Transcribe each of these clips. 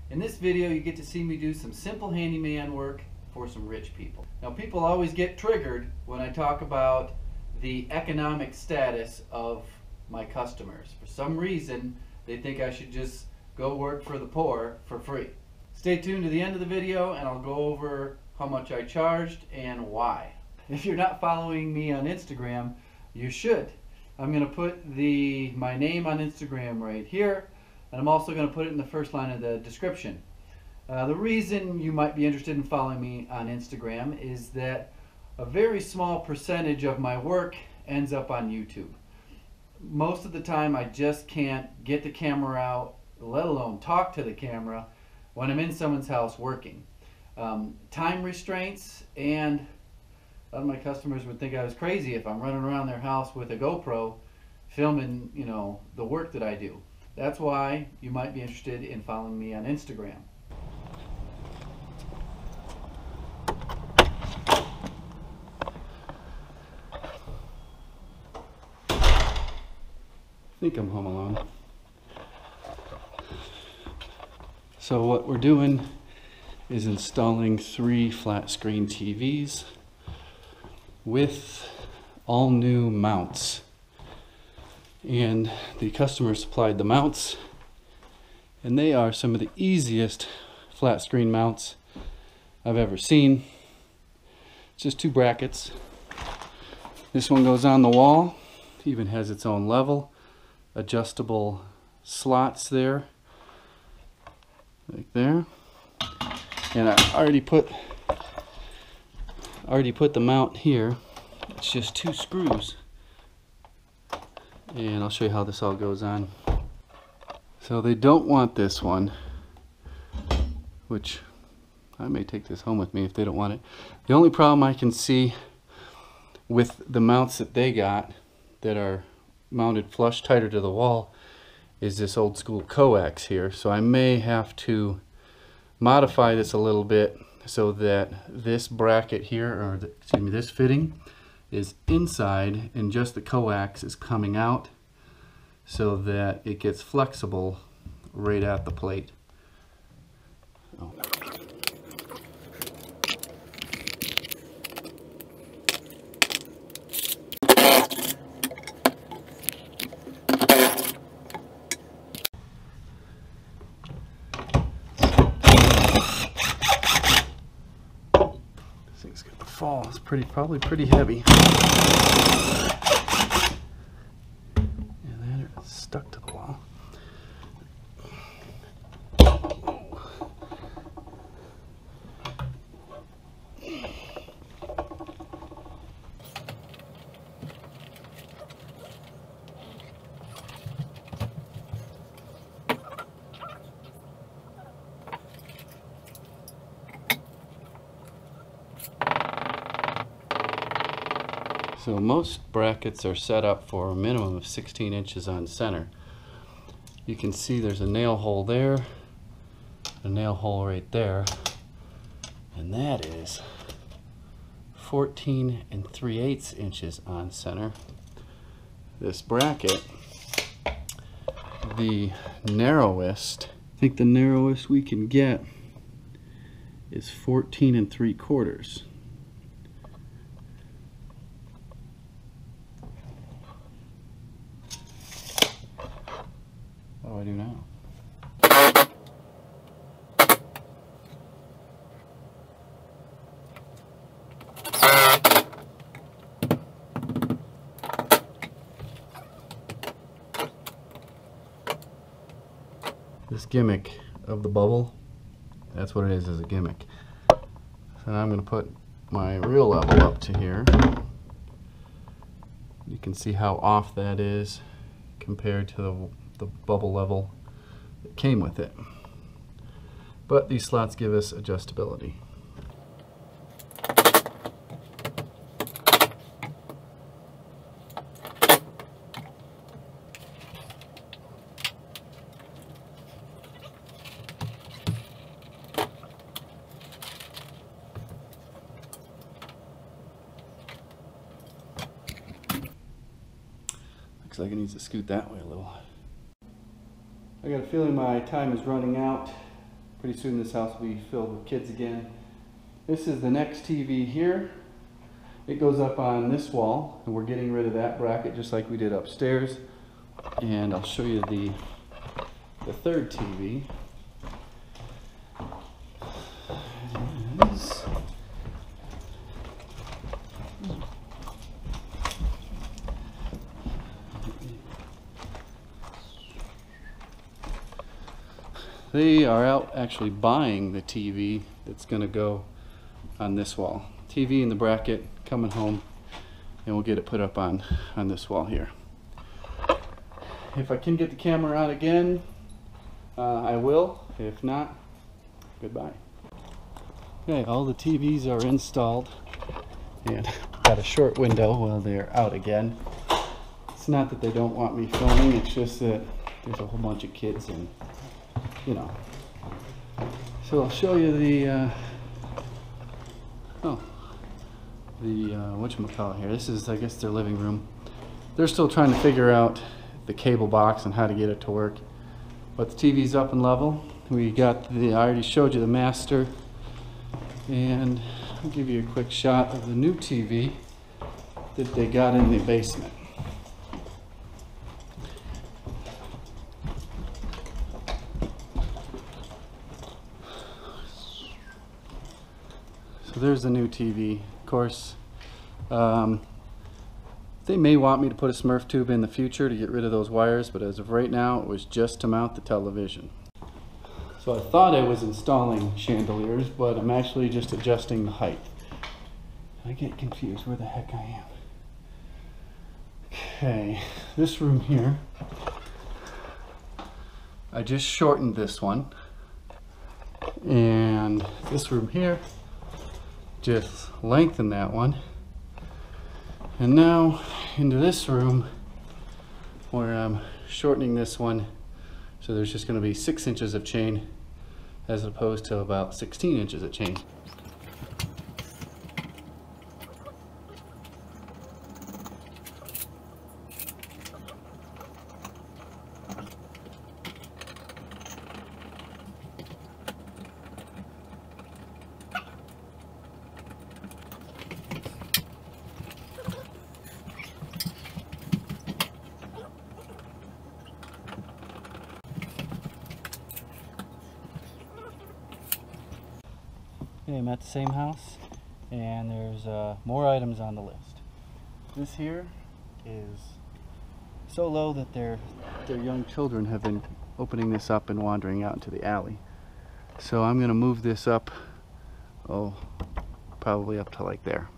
In this video you get to see me do some simple handyman work for some rich people. Now people always get triggered when I talk about the economic status of my customers. For some reason they think I should just go work for the poor for free. Stay tuned to the end of the video and I'll go over how much I charged and why. If you're not following me on Instagram, you should. I'm going to put my name on Instagram right here, and I'm also going to put it in the first line of the description. The reason you might be interested in following me on Instagram is that a very small percentage of my work ends up on YouTube. Most of the time I just can't get the camera out, let alone talk to the camera, when I'm in someone's house working. Time restraints, and a lot of my customers would think I was crazy if I'm running around their house with a GoPro filming, the work that I do. That's why you might be interested in following me on Instagram. I think I'm home alone. So what we're doing is installing 3 flat screen TVs with all new mounts. And the customer supplied the mounts, and they are some of the easiest flat screen mounts I've ever seen. It's just 2 brackets. This one goes on the wall, even has its own level, adjustable slots there, like there. And I already put the mount here. It's just 2 screws, and I'll show you how this all goes on. So they don't want this one, which I may take this home with me if they don't want it. The only problem I can see with the mounts that they got that are mounted flush tighter to the wall is this old school coax here. So I may have to modify this a little bit so that this bracket here, or this fitting, is inside and just the coax is coming out so that it gets flexible right at the plate. Oh. This thing's gonna fall. It's probably pretty heavy. And it's stuck to the wall. So most brackets are set up for a minimum of 16 inches on center. You can see there's a nail hole there, a nail hole right there, and that is 14 3/8 inches on center. This bracket, the narrowest, I think the narrowest we can get is 14 3/4. What do I do now? This gimmick of the bubble, that's what it is a gimmick. So now I'm going to put my real level up to here. You can see how off that is compared to the bubble level that came with it. But these slots give us adjustability. Looks like it needs to scoot that way a little. I got a feeling my time is running out. Pretty soon this house will be filled with kids again. This is the next TV here. It goes up on this wall, and we're getting rid of that bracket just like we did upstairs. And I'll show you the third TV. They are out actually buying the TV that's going to go on this wall. TV in the bracket coming home, and we'll get it put up on this wall here. If I can get the camera on again, I will. If not, goodbye. Okay, all the TVs are installed, and got a short window while they're out again. It's not that they don't want me filming, it's just that there's a whole bunch of kids and you know. So I'll show you the whatchamacallit here. This is, I guess, their living room. They're still trying to figure out the cable box and how to get it to work. But the TV's up and level. We got I already showed you the master, and I'll give you a quick shot of the new TV that they got in the basement. So there's the new TV. Of course, they may want me to put a Smurf tube in the future to get rid of those wires, but as of right now, it was just to mount the television. So I thought I was installing chandeliers, but I'm actually just adjusting the height. I get confused where the heck I am. Okay, this room here, I just shortened this one, and this room here, just lengthen that one, and now into this room where I'm shortening this one, so there's just going to be 6 inches of chain as opposed to about 16 inches of chain. Okay, I'm at the same house, and there's more items on the list. This here is so low that their young children have been opening this up and wandering out into the alley. So I'm going to move this up, probably up to like there.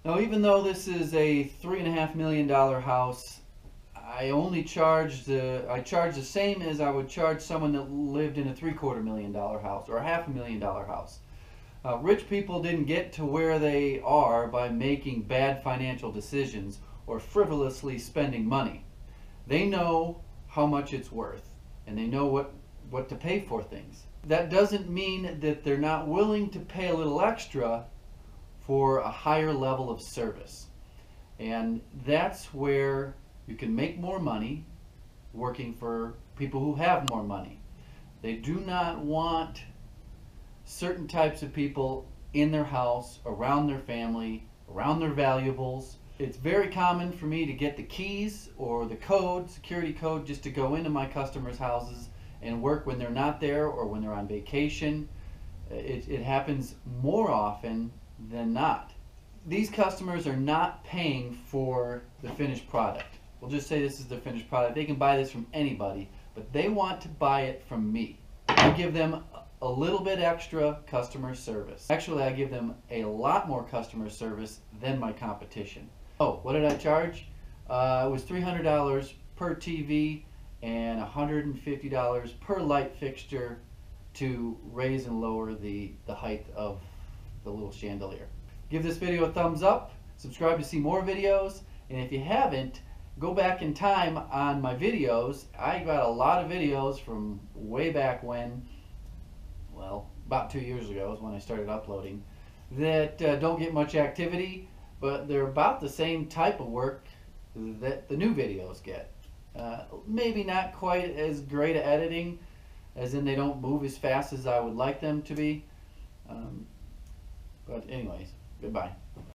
Now, even though this is a $3.5 million house, I charge the same as I would charge someone that lived in a $750,000 house or a $500,000 house. Rich people didn't get to where they are by making bad financial decisions or frivolously spending money. They know how much it's worth, and they know what to pay for things. That doesn't mean that they're not willing to pay a little extra for a higher level of service. And that's where you can make more money working for people who have more money. They do not want certain types of people in their house, around their family, around their valuables. It's very common for me to get the keys or the code, security code, just to go into my customers' houses and work when they're not there or when they're on vacation. It happens more often than not. These customers are not paying for the finished product. We'll just say this is the finished product. They can buy this from anybody, but they want to buy it from me. I give them a little bit extra customer service. Actually, I give them a lot more customer service than my competition. Oh, what did I charge? It was $300 per TV and $150 per light fixture to raise and lower the height of the little chandelier. Give this video a thumbs up, subscribe to see more videos, and if you haven't, go back in time on my videos. I got a lot of videos from way back when, well, about 2 years ago is when I started uploading, that don't get much activity, but they're about the same type of work that the new videos get. Maybe not quite as great at editing, as in they don't move as fast as I would like them to be. But anyways, goodbye.